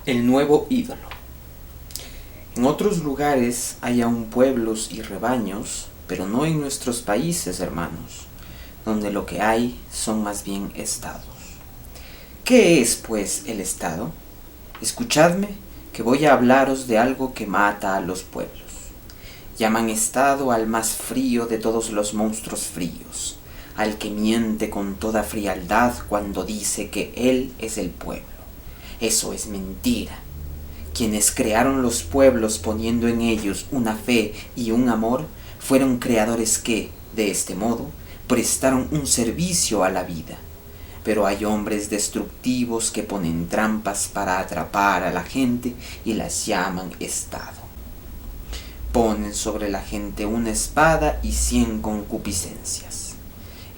El nuevo ídolo. En otros lugares hay aún pueblos y rebaños, pero no en nuestros países, hermanos, donde lo que hay son más bien estados. ¿Qué es, pues, el estado? Escuchadme, que voy a hablaros de algo que mata a los pueblos. Llaman estado al más frío de todos los monstruos fríos, al que miente con toda frialdad cuando dice que él es el pueblo. Eso es mentira. Quienes crearon los pueblos poniendo en ellos una fe y un amor, fueron creadores que, de este modo, prestaron un servicio a la vida. Pero hay hombres destructivos que ponen trampas para atrapar a la gente y las llaman estado. Ponen sobre la gente una espada y 100 concupiscencias.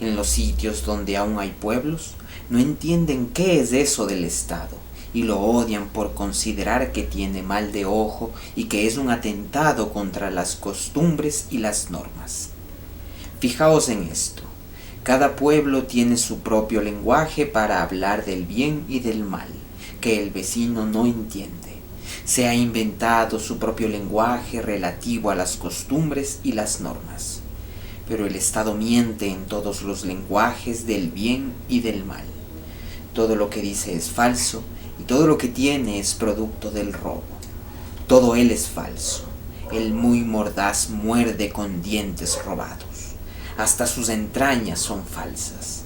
En los sitios donde aún hay pueblos, no entienden qué es eso del estado y lo odian por considerar que tiene mal de ojo y que es un atentado contra las costumbres y las normas. Fijaos en esto. Cada pueblo tiene su propio lenguaje para hablar del bien y del mal, que el vecino no entiende. Se ha inventado su propio lenguaje relativo a las costumbres y las normas. Pero el Estado miente en todos los lenguajes del bien y del mal. Todo lo que dice es falso y todo lo que tiene es producto del robo. Todo él es falso. El muy mordaz muerde con dientes robados. Hasta sus entrañas son falsas.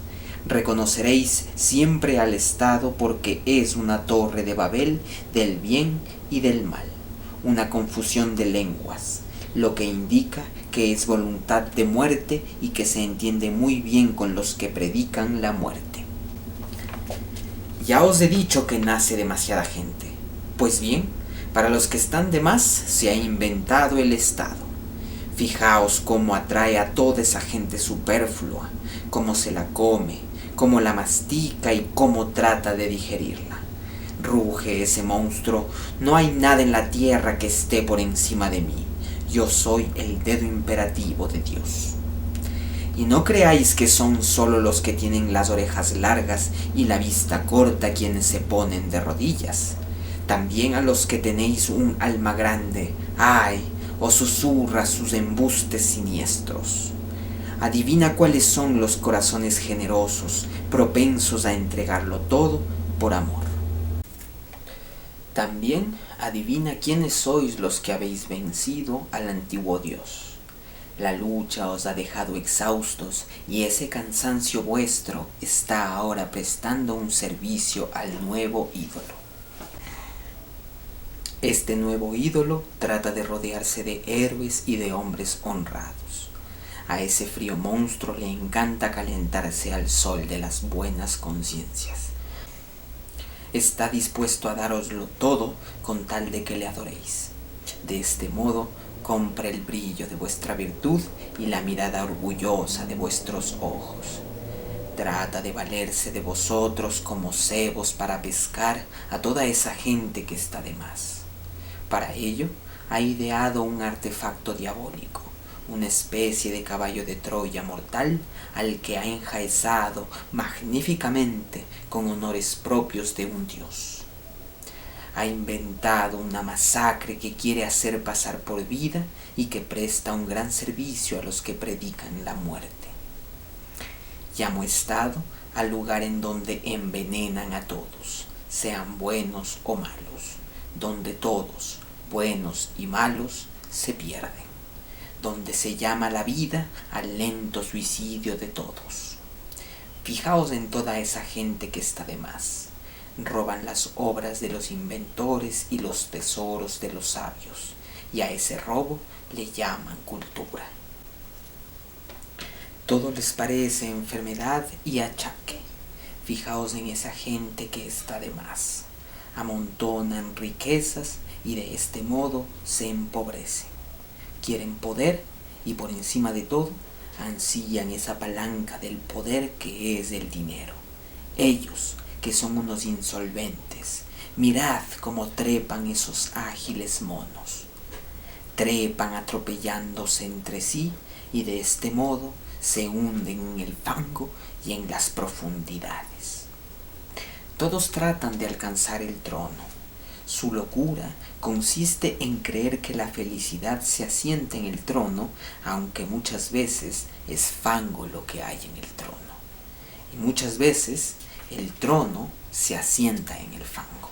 Reconoceréis siempre al Estado porque es una torre de Babel del bien y del mal, una confusión de lenguas, lo que indica que es voluntad de muerte y que se entiende muy bien con los que predican la muerte. Ya os he dicho que nace demasiada gente. Pues bien, para los que están de más se ha inventado el Estado. Fijaos cómo atrae a toda esa gente superflua, cómo se la come, cómo la mastica y cómo trata de digerirla. Ruge ese monstruo, no hay nada en la tierra que esté por encima de mí. Yo soy el dedo imperativo de Dios. Y no creáis que son solo los que tienen las orejas largas y la vista corta quienes se ponen de rodillas. También a los que tenéis un alma grande, ¡ay!, os susurra sus embustes siniestros. Adivina cuáles son los corazones generosos, propensos a entregarlo todo por amor. También adivina quiénes sois los que habéis vencido al antiguo Dios. La lucha os ha dejado exhaustos y ese cansancio vuestro está ahora prestando un servicio al nuevo ídolo. Este nuevo ídolo trata de rodearse de héroes y de hombres honrados. A ese frío monstruo le encanta calentarse al sol de las buenas conciencias. Está dispuesto a dároslo todo con tal de que le adoréis. De este modo, compra el brillo de vuestra virtud y la mirada orgullosa de vuestros ojos. Trata de valerse de vosotros como cebos para pescar a toda esa gente que está de más. Para ello, ha ideado un artefacto diabólico, una especie de caballo de Troya mortal al que ha enjaezado magníficamente con honores propios de un dios. Ha inventado una masacre que quiere hacer pasar por vida y que presta un gran servicio a los que predican la muerte. Llamo estado al lugar en donde envenenan a todos, sean buenos o malos, donde todos, buenos y malos, se pierden, donde se llama la vida al lento suicidio de todos. Fijaos en toda esa gente que está de más. Roban las obras de los inventores y los tesoros de los sabios, y a ese robo le llaman cultura. Todo les parece enfermedad y achaque. Fijaos en esa gente que está de más. Amontonan riquezas y de este modo se empobrecen. Quieren poder y por encima de todo ansían esa palanca del poder que es el dinero. Ellos, que son unos insolventes, mirad cómo trepan esos ágiles monos. Trepan atropellándose entre sí y de este modo se hunden en el fango y en las profundidades. Todos tratan de alcanzar el trono. Su locura consiste en creer que la felicidad se asienta en el trono, aunque muchas veces es fango lo que hay en el trono. Y muchas veces el trono se asienta en el fango.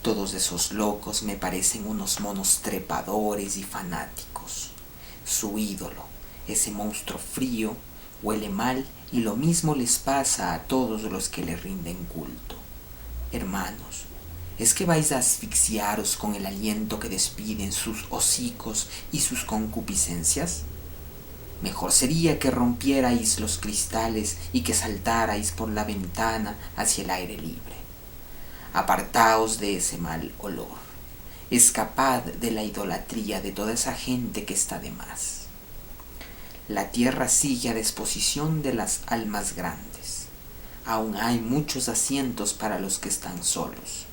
Todos esos locos me parecen unos monos trepadores y fanáticos. Su ídolo, ese monstruo frío, huele mal y lo mismo les pasa a todos los que le rinden culto. Hermanos, ¿es que vais a asfixiaros con el aliento que despiden sus hocicos y sus concupiscencias? Mejor sería que rompierais los cristales y que saltarais por la ventana hacia el aire libre. Apartaos de ese mal olor. Escapad de la idolatría de toda esa gente que está de más. La tierra sigue a disposición de las almas grandes. Aún hay muchos asientos para los que están solos,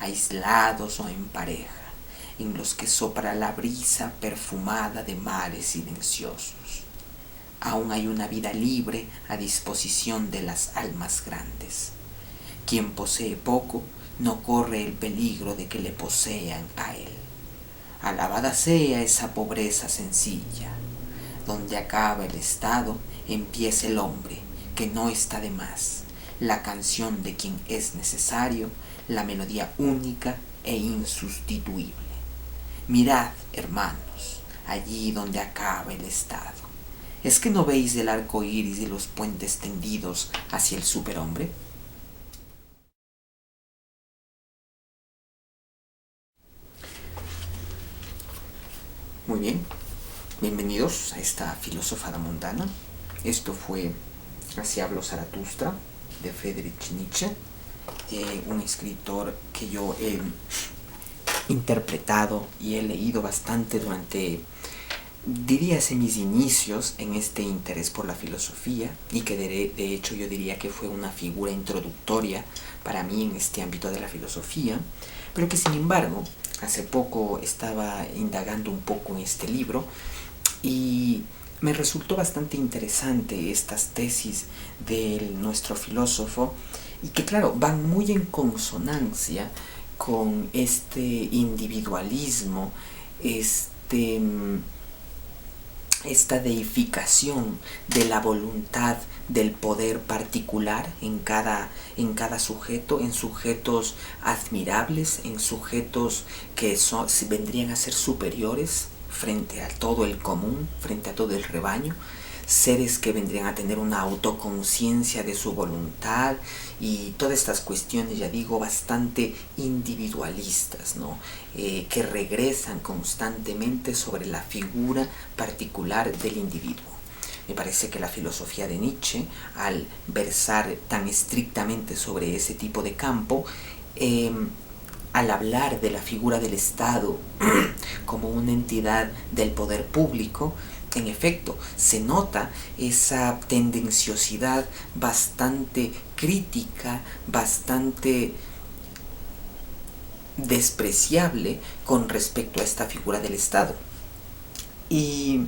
aislados o en pareja, en los que sopla la brisa perfumada de mares silenciosos. Aún hay una vida libre a disposición de las almas grandes. Quien posee poco no corre el peligro de que le posean a él. Alabada sea esa pobreza sencilla. Donde acaba el Estado, empieza el hombre, que no está de más. La canción de quien es necesario, la melodía única e insustituible. Mirad, hermanos, allí donde acaba el Estado. ¿Es que no veis el arco iris y los puentes tendidos hacia el superhombre? Muy bien, bienvenidos a esta filósofa mundana. Esto fue Así habló Zaratustra, de Friedrich Nietzsche, un escritor que yo he interpretado y he leído bastante durante, diríase, mis inicios en este interés por la filosofía, y que de hecho yo diría que fue una figura introductoria para mí en este ámbito de la filosofía, pero que sin embargo hace poco estaba indagando un poco en este libro y me resultó bastante interesante estas tesis de nuestro filósofo, y que claro, van muy en consonancia con este individualismo, esta deificación de la voluntad del poder particular en cada sujeto, en sujetos admirables, en sujetos que vendrían a ser superiores frente a todo el común, frente a todo el rebaño, seres que vendrían a tener una autoconciencia de su voluntad, y todas estas cuestiones, ya digo, bastante individualistas, ¿no? Que regresan constantemente sobre la figura particular del individuo. Me parece que la filosofía de Nietzsche, al versar tan estrictamente sobre ese tipo de campo, al hablar de la figura del Estado como una entidad del poder público, en efecto, se nota esa tendenciosidad bastante crítica, bastante despreciable con respecto a esta figura del Estado. Y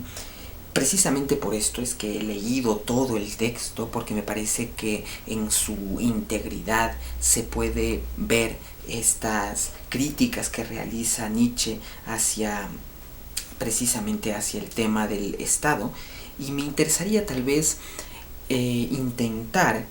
precisamente por esto es que he leído todo el texto, porque me parece que en su integridad se puede ver estas críticas que realiza Nietzsche precisamente hacia el tema del Estado, y me interesaría tal vez intentar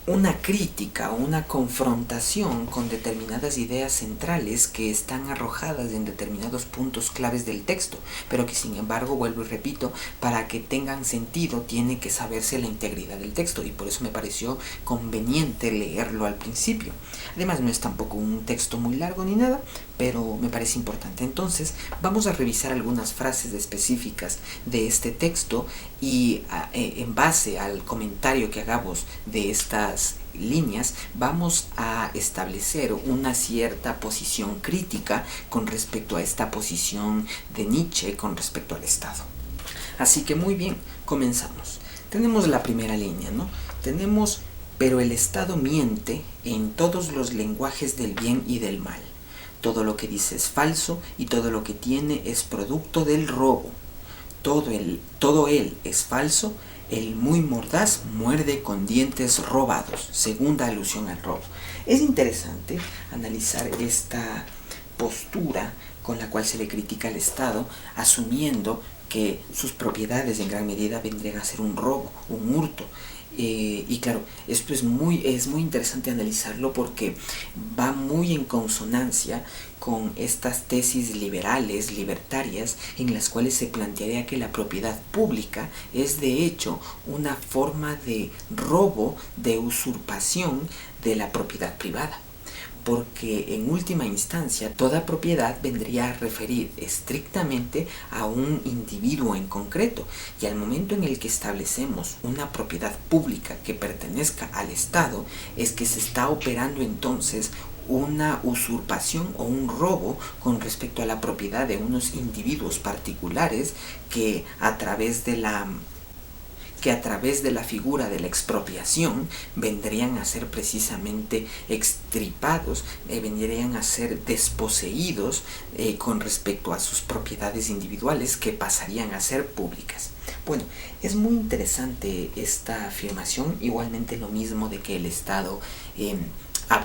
una crítica o una confrontación con determinadas ideas centrales que están arrojadas en determinados puntos claves del texto, pero que sin embargo, vuelvo y repito, para que tengan sentido tiene que saberse la integridad del texto, y por eso me pareció conveniente leerlo al principio. Además, no es tampoco un texto muy largo ni nada, pero me parece importante. Entonces, vamos a revisar algunas frases específicas de este texto, y en base al comentario que hagamos de estas líneas, vamos a establecer una cierta posición crítica con respecto a esta posición de Nietzsche con respecto al Estado. Así que muy bien, comenzamos. Tenemos la primera línea, ¿no? Tenemos: pero el Estado miente en todos los lenguajes del bien y del mal. Todo lo que dice es falso, y todo lo que tiene es producto del robo. Todo él es falso, El muy mordaz muerde con dientes robados, segunda alusión al robo. Es interesante analizar esta postura con la cual se le critica al Estado, asumiendo que sus propiedades en gran medida vendrían a ser un robo, un hurto. Y claro, esto es muy interesante analizarlo porque va muy en consonancia con estas tesis liberales, libertarias, en las cuales se plantearía que la propiedad pública es de hecho una forma de robo, de usurpación de la propiedad privada, porque en última instancia toda propiedad vendría a referir estrictamente a un individuo en concreto, y al momento en el que establecemos una propiedad pública que pertenezca al Estado es que se está operando entonces una usurpación o un robo con respecto a la propiedad de unos individuos particulares que a través de la figura de la expropiación vendrían a ser precisamente extirpados, vendrían a ser desposeídos con respecto a sus propiedades individuales, que pasarían a ser públicas. Bueno, es muy interesante esta afirmación, igualmente lo mismo de que el Estado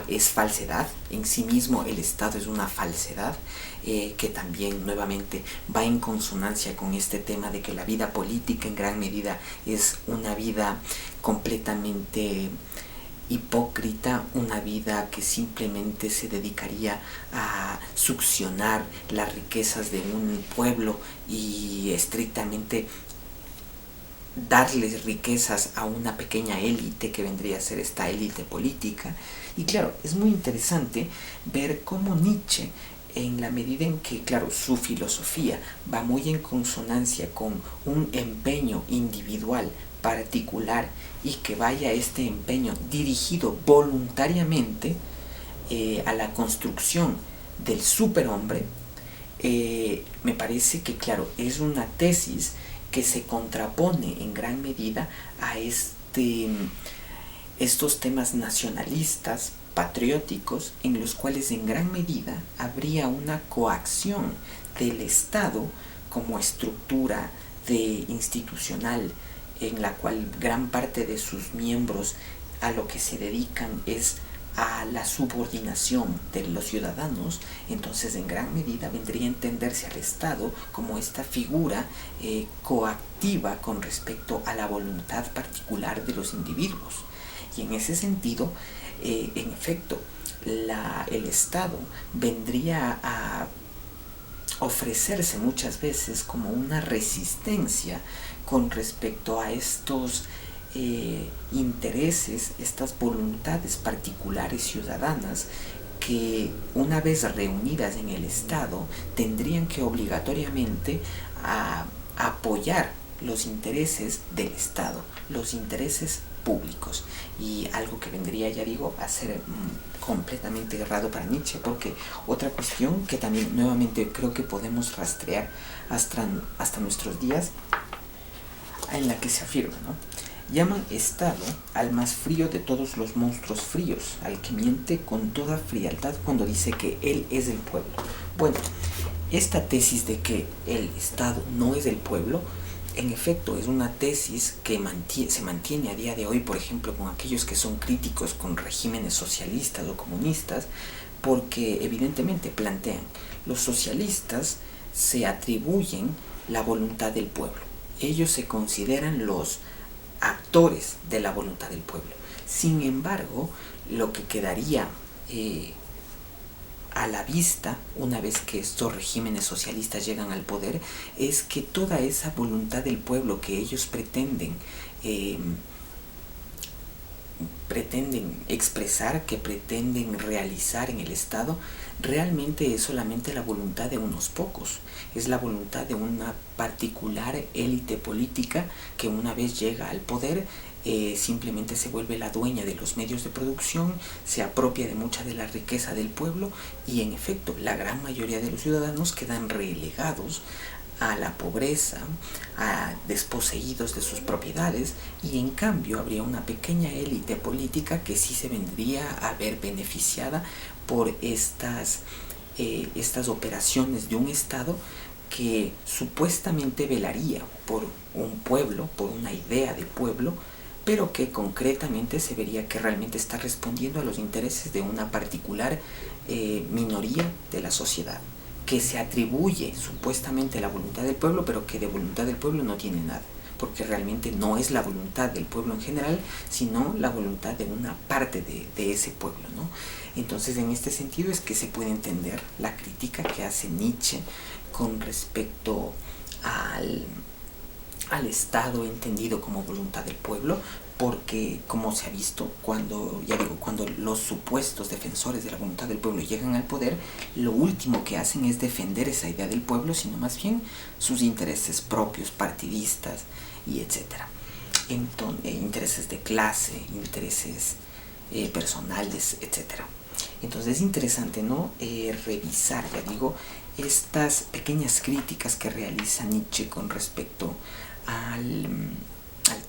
es falsedad, en sí mismo el Estado es una falsedad, que también nuevamente va en consonancia con este tema de que la vida política en gran medida es una vida completamente hipócrita, una vida que simplemente se dedicaría a succionar las riquezas de un pueblo y estrictamente darles riquezas a una pequeña élite que vendría a ser esta élite política. Y claro, es muy interesante ver cómo Nietzsche, en la medida en que, claro, su filosofía va muy en consonancia con un empeño individual particular y que vaya este empeño dirigido voluntariamente a la construcción del superhombre, me parece que, claro, es una tesis que se contrapone en gran medida a estos temas nacionalistas, patrióticos, en los cuales en gran medida habría una coacción del Estado como estructura institucional, en la cual gran parte de sus miembros a lo que se dedican es a la subordinación de los ciudadanos. Entonces en gran medida vendría a entenderse al Estado como esta figura coactiva con respecto a la voluntad particular de los individuos. Y en ese sentido, en efecto, el Estado vendría a ofrecerse muchas veces como una resistencia con respecto a estos intereses, estas voluntades particulares ciudadanas, que una vez reunidas en el Estado tendrían que obligatoriamente apoyar los intereses del Estado, los intereses públicos, y algo que vendría, ya digo, a ser completamente errado para Nietzsche, porque otra cuestión que también nuevamente creo que podemos rastrear hasta nuestros días, en la que se afirma, ¿no? Llaman Estado al más frío de todos los monstruos fríos, al que miente con toda frialdad cuando dice que él es el pueblo. Bueno, esta tesis de que el Estado no es el pueblo, en efecto, es una tesis que se mantiene a día de hoy, por ejemplo, con aquellos que son críticos con regímenes socialistas o comunistas, porque evidentemente plantean, los socialistas se atribuyen la voluntad del pueblo. Ellos se consideran los actores de la voluntad del pueblo. Sin embargo, lo que quedaría a la vista, una vez que estos regímenes socialistas llegan al poder, es que toda esa voluntad del pueblo que ellos pretenden expresar, que pretenden realizar en el Estado, realmente es solamente la voluntad de unos pocos, es la voluntad de una particular élite política que una vez llega al poder simplemente se vuelve la dueña de los medios de producción, se apropia de mucha de la riqueza del pueblo, y en efecto la gran mayoría de los ciudadanos quedan relegados a la pobreza, a desposeídos de sus propiedades, y en cambio habría una pequeña élite política que sí se vendría a ver beneficiada por estas operaciones de un Estado, que supuestamente velaría por un pueblo, por una idea de pueblo, pero que concretamente se vería que realmente está respondiendo a los intereses de una particular minoría de la sociedad, que se atribuye supuestamente la voluntad del pueblo, pero que de voluntad del pueblo no tiene nada, porque realmente no es la voluntad del pueblo en general, sino la voluntad de una parte de ese pueblo, ¿no? Entonces, en este sentido es que se puede entender la crítica que hace Nietzsche con respecto al Estado entendido como voluntad del pueblo, porque como se ha visto, cuando los supuestos defensores de la voluntad del pueblo llegan al poder, lo último que hacen es defender esa idea del pueblo, sino más bien sus intereses propios, partidistas y etcétera. Intereses de clase, intereses personales, etcétera. Entonces es interesante, ¿no? Revisar, estas pequeñas críticas que realiza Nietzsche con respecto al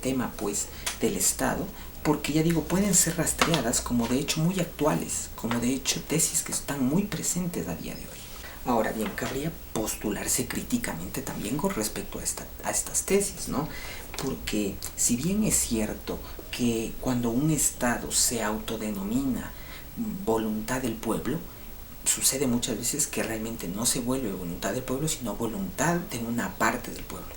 tema, pues, del Estado, porque pueden ser rastreadas como de hecho muy actuales, como de hecho tesis que están muy presentes a día de hoy. Ahora bien, cabría postularse críticamente también con respecto a estas tesis, ¿no? Porque si bien es cierto que cuando un Estado se autodenomina voluntad del pueblo, sucede muchas veces que realmente no se vuelve voluntad del pueblo, sino voluntad de una parte del pueblo.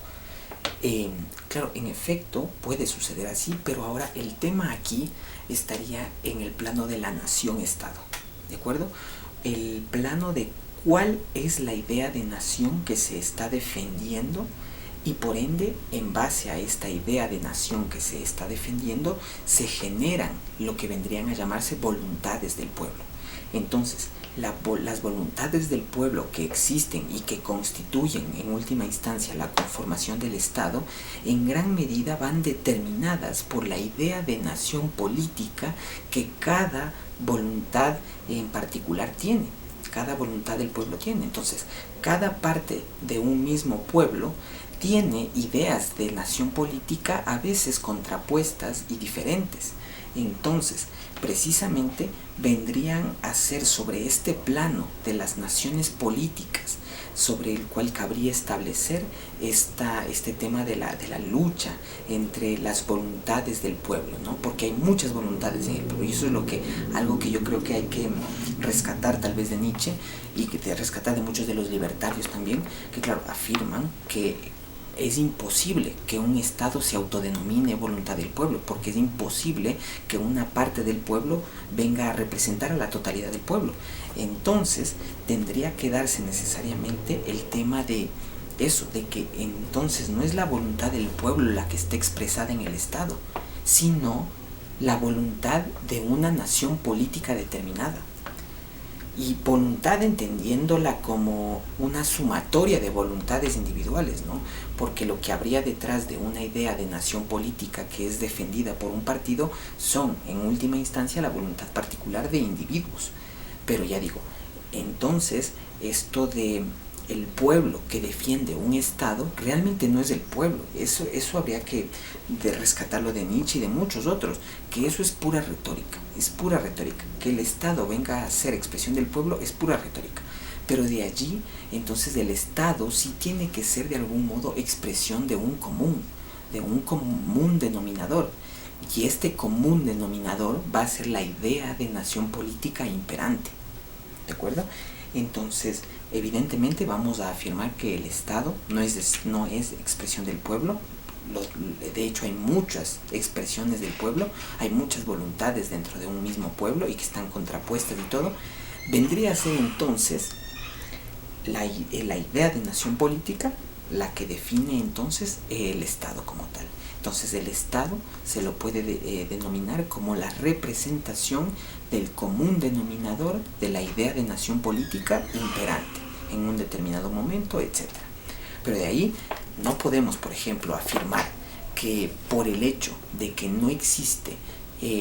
Claro, en efecto puede suceder así, pero ahora el tema aquí estaría en el plano de la nación-estado, ¿de acuerdo? El plano de cuál es la idea de nación que se está defendiendo, y por ende, en base a esta idea de nación que se está defendiendo, se generan lo que vendrían a llamarse voluntades del pueblo. Entonces, las voluntades del pueblo que existen y que constituyen en última instancia la conformación del Estado, en gran medida van determinadas por la idea de nación política que cada voluntad en particular tiene, cada voluntad del pueblo tiene. Entonces, cada parte de un mismo pueblo tiene ideas de nación política a veces contrapuestas y diferentes. Entonces, precisamente vendrían a ser sobre este plano de las naciones políticas, sobre el cual cabría establecer este tema de la lucha entre las voluntades del pueblo, ¿no? Porque hay muchas voluntades en el pueblo, y eso es algo que yo creo que hay que rescatar tal vez de Nietzsche, y que rescatar de muchos de los libertarios también, que claro, afirman que es imposible que un Estado se autodenomine voluntad del pueblo, porque es imposible que una parte del pueblo venga a representar a la totalidad del pueblo. Entonces tendría que darse necesariamente el tema de eso, de que entonces no es la voluntad del pueblo la que está expresada en el Estado, sino la voluntad de una nación política determinada. Y voluntad entendiéndola como una sumatoria de voluntades individuales, ¿no? Porque lo que habría detrás de una idea de nación política que es defendida por un partido son, en última instancia, la voluntad particular de individuos. Pero entonces esto de el pueblo que defiende un Estado realmente no es del pueblo. Eso habría que rescatarlo de Nietzsche y de muchos otros, que eso es pura retórica, que el Estado venga a ser expresión del pueblo es pura retórica, pero de allí entonces el Estado sí tiene que ser de algún modo expresión de un común denominador, y este común denominador va a ser la idea de nación política imperante, ¿de acuerdo? Entonces, evidentemente vamos a afirmar que el Estado no es expresión del pueblo. De hecho, hay muchas expresiones del pueblo, hay muchas voluntades dentro de un mismo pueblo y que están contrapuestas y todo. Vendría a ser entonces la idea de nación política la que define entonces el Estado como tal. Entonces el Estado se lo puede denominar como la representación del común denominador de la idea de nación política imperante en un determinado momento, etc. Pero de ahí no podemos, por ejemplo, afirmar que por el hecho de que no existe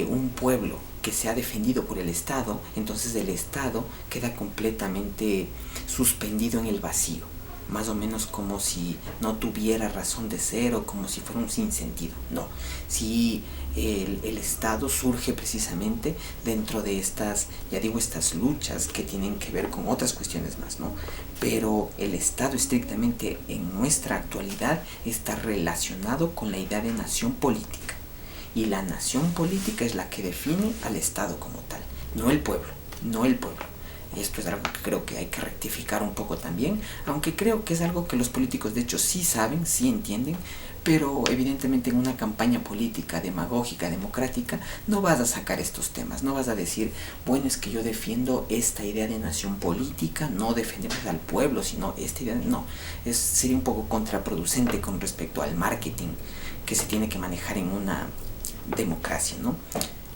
un pueblo que sea defendido por el Estado, entonces el Estado queda completamente suspendido en el vacío. más o menos como si no tuviera razón de ser o como si fuera un sinsentido. No, si el Estado surge precisamente dentro de estas, ya digo, estas luchas que tienen que ver con otras cuestiones más, ¿no? Pero el Estado estrictamente en nuestra actualidad está relacionado con la idea de nación política. Y la nación política es la que define al Estado como tal, no el pueblo, no el pueblo. Esto es algo que creo que hay que rectificar un poco también, aunque creo que es algo que los políticos de hecho sí saben, sí entienden, pero evidentemente en una campaña política, demagógica, democrática, no vas a sacar estos temas, no vas a decir, bueno, es que yo defiendo esta idea de nación política, no defendemos al pueblo, sino esta idea, no, sería un poco contraproducente con respecto al marketing que se tiene que manejar en una democracia, ¿no?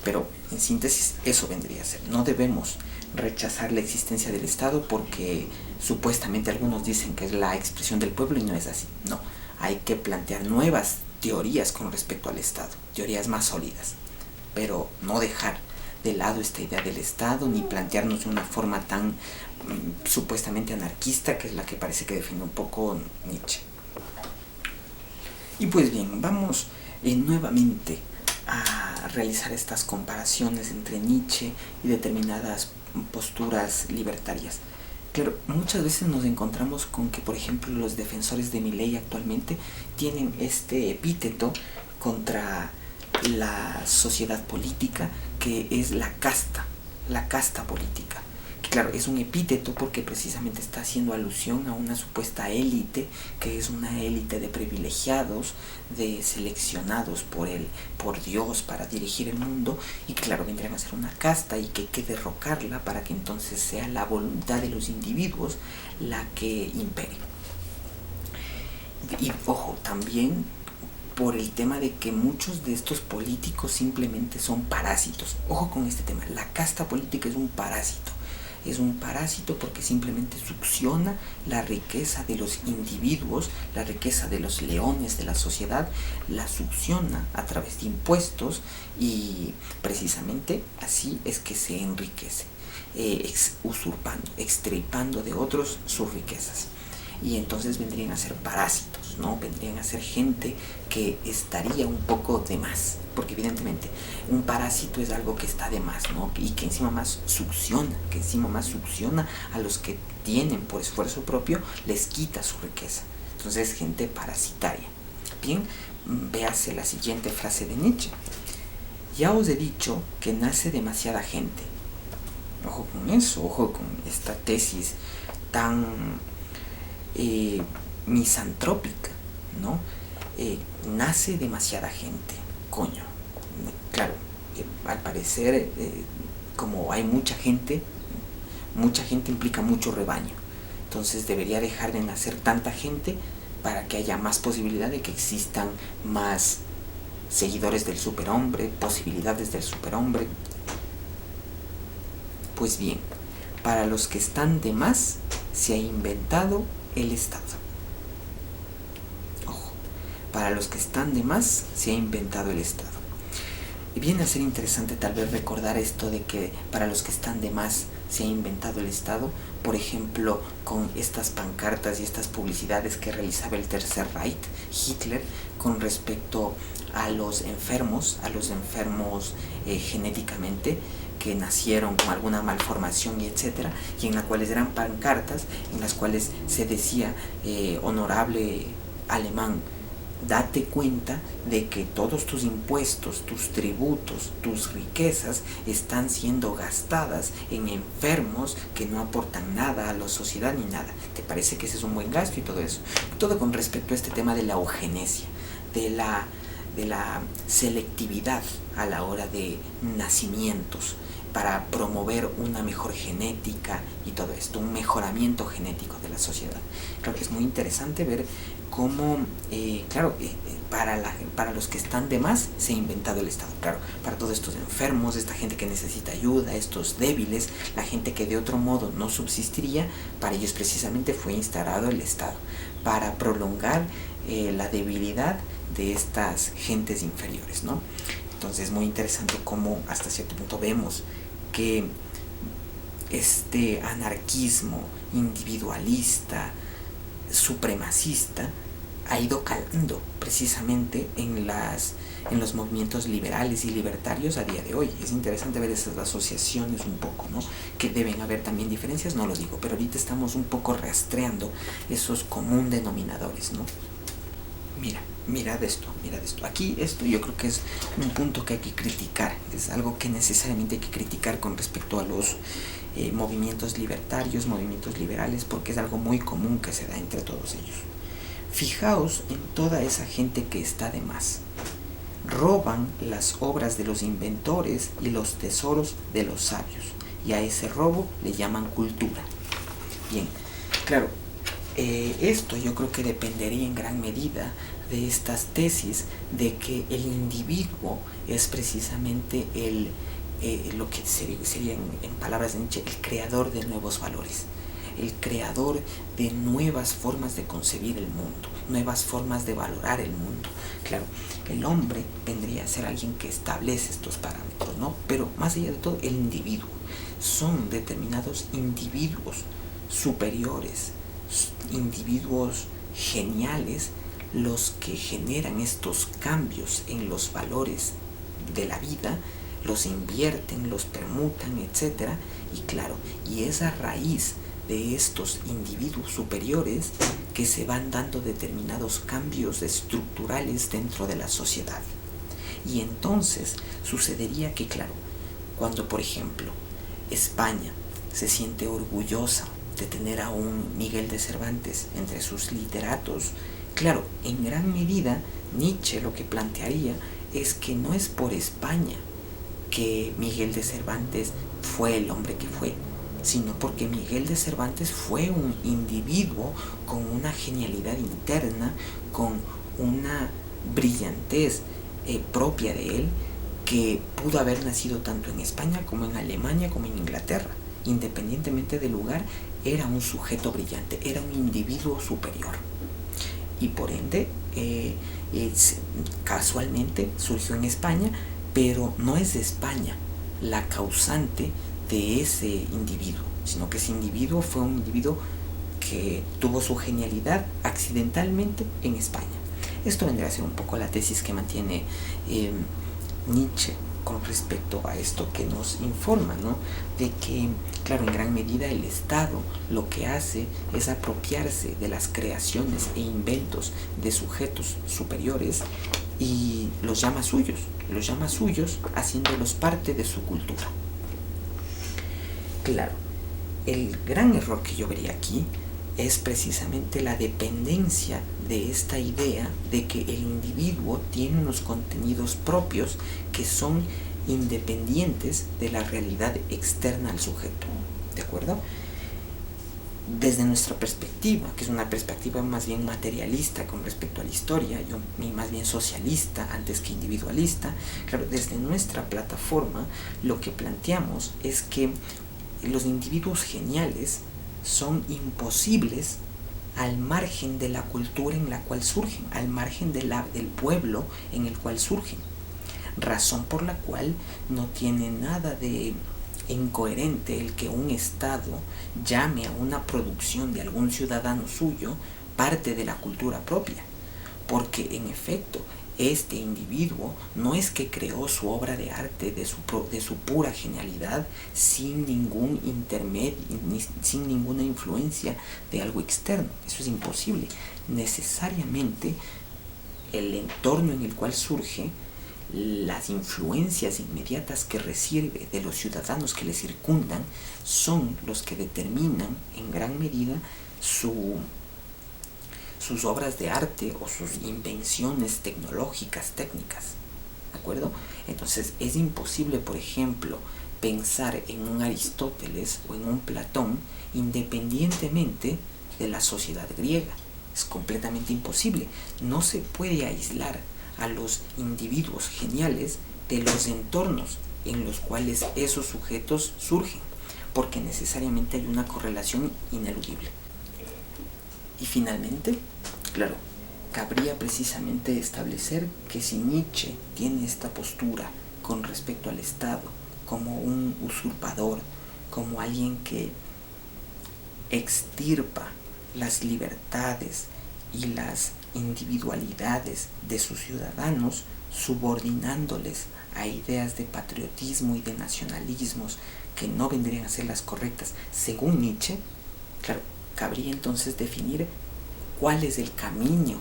Pero en síntesis eso vendría a ser. No debemos rechazar la existencia del Estado porque supuestamente algunos dicen que es la expresión del pueblo y no es así. No, hay que plantear nuevas teorías con respecto al Estado, teorías más sólidas, pero no dejar de lado esta idea del Estado ni plantearnos de una forma tan supuestamente anarquista, que es la que parece que define un poco Nietzsche. Y pues bien, vamos nuevamente a realizar estas comparaciones entre Nietzsche y determinadas posturas libertarias. Claro, muchas veces nos encontramos con que, por ejemplo, los defensores de Milei actualmente tienen este epíteto contra la sociedad política que es la casta política. Que claro, es un epíteto porque precisamente está haciendo alusión a una supuesta élite, que es una élite de privilegiados, de seleccionados por Dios para dirigir el mundo, y claro, vendrían a ser una casta y que hay que derrocarla para que entonces sea la voluntad de los individuos la que impere. Y ojo, también por el tema de que muchos de estos políticos simplemente son parásitos. Ojo con este tema, la casta política es un parásito. Es un parásito porque simplemente succiona la riqueza de los individuos, la riqueza de los leones de la sociedad, la succiona a través de impuestos y precisamente así es que se enriquece, usurpando, extirpando de otros sus riquezas. Y entonces vendrían a ser parásitos, ¿no? Vendrían a ser gente que estaría un poco de más, porque evidentemente un parásito es algo que está de más, ¿no? Y que encima más succiona, a los que tienen por esfuerzo propio, les quita su riqueza. Entonces es gente parasitaria. Bien, véase la siguiente frase de Nietzsche. Ya os he dicho que nace demasiada gente. Ojo con eso, ojo con esta tesis tan misantrópica, ¿no? Nace demasiada gente, coño. Claro, al parecer, como hay mucha gente implica mucho rebaño. Entonces debería dejar de nacer tanta gente para que haya más posibilidad de que existan más seguidores del superhombre, posibilidades del superhombre. Pues bien, para los que están de más, se ha inventado el Estado. Ojo, para los que están de más, se ha inventado el Estado. Y viene a ser interesante tal vez recordar esto de que para los que están de más se ha inventado el Estado, por ejemplo, con estas pancartas y estas publicidades que realizaba el Tercer Reich, Hitler, con respecto a los enfermos genéticamente, que nacieron con alguna malformación y etcétera, y en las cuales eran pancartas en las cuales se decía, honorable alemán, date cuenta de que todos tus impuestos, tus tributos, tus riquezas están siendo gastadas en enfermos que no aportan nada a la sociedad ni nada. ¿Te parece que ese es un buen gasto y todo eso? Todo con respecto a este tema de la eugenesia, de la selectividad a la hora de nacimientos, para promover una mejor genética y todo esto, un mejoramiento genético de la sociedad. Creo que es muy interesante ver cómo, para los que están de más se ha inventado el Estado. Claro, para todos estos enfermos, esta gente que necesita ayuda, estos débiles, la gente que de otro modo no subsistiría, para ellos precisamente fue instaurado el Estado, para prolongar la debilidad de estas gentes inferiores, ¿no? Entonces es muy interesante cómo hasta cierto punto vemos que este anarquismo individualista, supremacista ha ido calando precisamente en los movimientos liberales y libertarios a día de hoy. Es interesante ver esas asociaciones un poco, ¿no? Que deben haber también diferencias, no lo digo, pero ahorita estamos un poco rastreando esos común denominadores, ¿no? Mira de esto. Aquí esto yo creo que es un punto que hay que criticar, es algo que necesariamente hay que criticar con respecto a los movimientos libertarios, movimientos liberales, porque es algo muy común que se da entre todos ellos. Fijaos en toda esa gente que está de más. Roban las obras de los inventores y los tesoros de los sabios, y a ese robo le llaman cultura. Bien, claro, esto yo creo que dependería en gran medida de estas tesis de que el individuo es precisamente lo que sería en palabras de Nietzsche, el creador de nuevos valores, el creador de nuevas formas de concebir el mundo, nuevas formas de valorar el mundo. Claro, el hombre vendría a ser alguien que establece estos parámetros, ¿no? Pero más allá de todo, el individuo. Son determinados individuos superiores, individuos geniales, los que generan estos cambios en los valores de la vida, los invierten, los permutan, etc. Y claro, y es a raíz de estos individuos superiores que se van dando determinados cambios estructurales dentro de la sociedad. Y entonces sucedería que, claro, cuando por ejemplo España se siente orgullosa de tener a un Miguel de Cervantes entre sus literatos, claro, en gran medida Nietzsche lo que plantearía es que no es por España que Miguel de Cervantes fue el hombre que fue, sino porque Miguel de Cervantes fue un individuo con una genialidad interna, con una brillantez propia de él, que pudo haber nacido tanto en España como en Alemania como en Inglaterra. Independientemente del lugar, era un sujeto brillante, era un individuo superior. Y por ende, casualmente surgió en España, pero no es de España la causante de ese individuo, sino que ese individuo fue un individuo que tuvo su genialidad accidentalmente en España. Esto vendría a ser un poco la tesis que mantiene Nietzsche con respecto a esto que nos informa, ¿no? De que, claro, en gran medida el Estado lo que hace es apropiarse de las creaciones e inventos de sujetos superiores y los llama suyos haciéndolos parte de su cultura. Claro, el gran error que yo vería aquí es precisamente la dependencia de esta idea de que el individuo tiene unos contenidos propios que son independientes de la realidad externa al sujeto, ¿de acuerdo? Desde nuestra perspectiva, que es una perspectiva más bien materialista con respecto a la historia, y más bien socialista antes que individualista, claro, desde nuestra plataforma lo que planteamos es que los individuos geniales son imposibles al margen de la cultura en la cual surgen, al margen del pueblo en el cual surgen, razón por la cual no tiene nada de incoherente el que un Estado llame a una producción de algún ciudadano suyo parte de la cultura propia, porque en efecto este individuo no es que creó su obra de arte de su pura genialidad sin ningún intermedio, sin ninguna influencia de algo externo. Eso es imposible. Necesariamente el entorno en el cual surge, las influencias inmediatas que recibe de los ciudadanos que le circundan, son los que determinan en gran medida sus obras de arte o sus invenciones tecnológicas, técnicas, ¿de acuerdo? Entonces es imposible, por ejemplo, pensar en un Aristóteles o en un Platón independientemente de la sociedad griega. Es completamente imposible. No se puede aislar a los individuos geniales de los entornos en los cuales esos sujetos surgen, porque necesariamente hay una correlación ineludible. Y finalmente, claro, cabría precisamente establecer que si Nietzsche tiene esta postura con respecto al Estado como un usurpador, como alguien que extirpa las libertades y las individualidades de sus ciudadanos, subordinándoles a ideas de patriotismo y de nacionalismos que no vendrían a ser las correctas según Nietzsche, claro, cabría entonces definir cuál es el camino,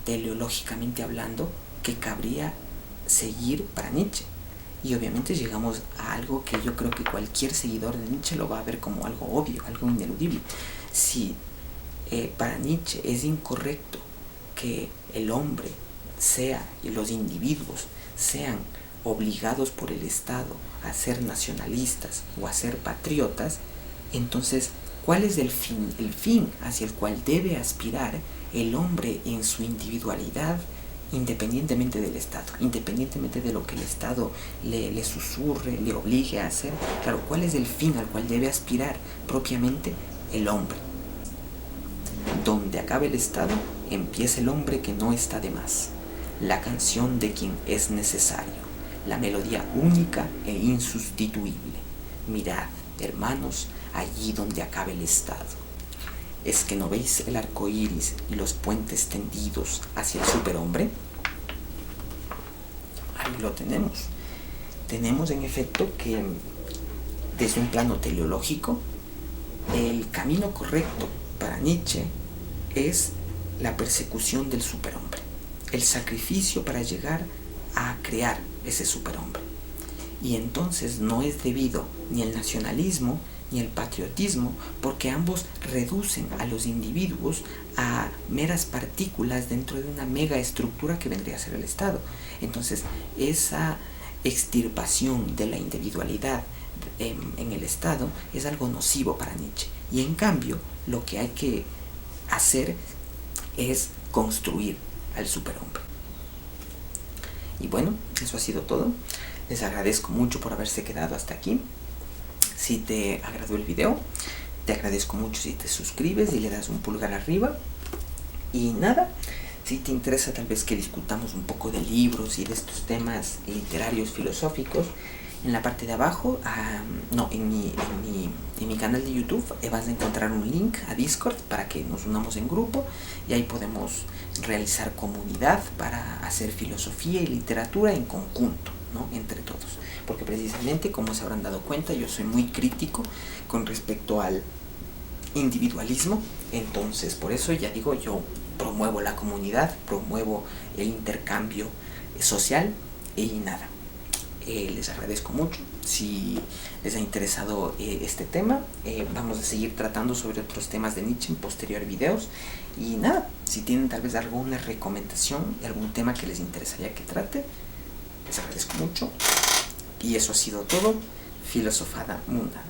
teleológicamente hablando, que cabría seguir para Nietzsche. Y obviamente llegamos a algo que yo creo que cualquier seguidor de Nietzsche lo va a ver como algo obvio, algo ineludible. Si para Nietzsche es incorrecto que el hombre sea y los individuos sean obligados por el Estado a ser nacionalistas o a ser patriotas, entonces, ¿cuál es el fin hacia el cual debe aspirar el hombre en su individualidad, independientemente del Estado, independientemente de lo que el Estado le susurre, le obligue a hacer? Claro, ¿cuál es el fin al cual debe aspirar propiamente el hombre? Donde acabe el Estado, empieza el hombre que no está de más, la canción de quien es necesario, la melodía única e insustituible. Mirad, hermanos, allí donde acabe el Estado. ¿Es que no veis el arco iris y los puentes tendidos hacia el superhombre? Ahí lo tenemos. Tenemos en efecto que desde un plano teleológico, el camino correcto para Nietzsche es la persecución del superhombre, el sacrificio para llegar a crear ese superhombre. Y entonces no es debido ni el nacionalismo ni el patriotismo, porque ambos reducen a los individuos a meras partículas dentro de una mega estructura que vendría a ser el Estado. Entonces, esa extirpación de la individualidad en el Estado es algo nocivo para Nietzsche. Y en cambio, lo que hay que hacer es construir al superhombre. Y bueno, eso ha sido todo. Les agradezco mucho por haberse quedado hasta aquí. Si te agradó el video, te agradezco mucho si te suscribes y le das un pulgar arriba. Y nada, si te interesa tal vez que discutamos un poco de libros y de estos temas literarios, filosóficos, en la parte de abajo, en mi canal de YouTube vas a encontrar un link a Discord para que nos unamos en grupo y ahí podemos realizar comunidad para hacer filosofía y literatura en conjunto, ¿no? Entre todos. Porque precisamente, como se habrán dado cuenta, yo soy muy crítico con respecto al individualismo. Entonces, por eso ya digo, yo promuevo la comunidad, promuevo el intercambio social y nada. Les agradezco mucho. Si les ha interesado este tema, vamos a seguir tratando sobre otros temas de Nietzsche en posteriores videos. Y nada, si tienen tal vez alguna recomendación de algún tema que les interesaría que trate, les agradezco mucho. Y eso ha sido todo. Filosofada mundana.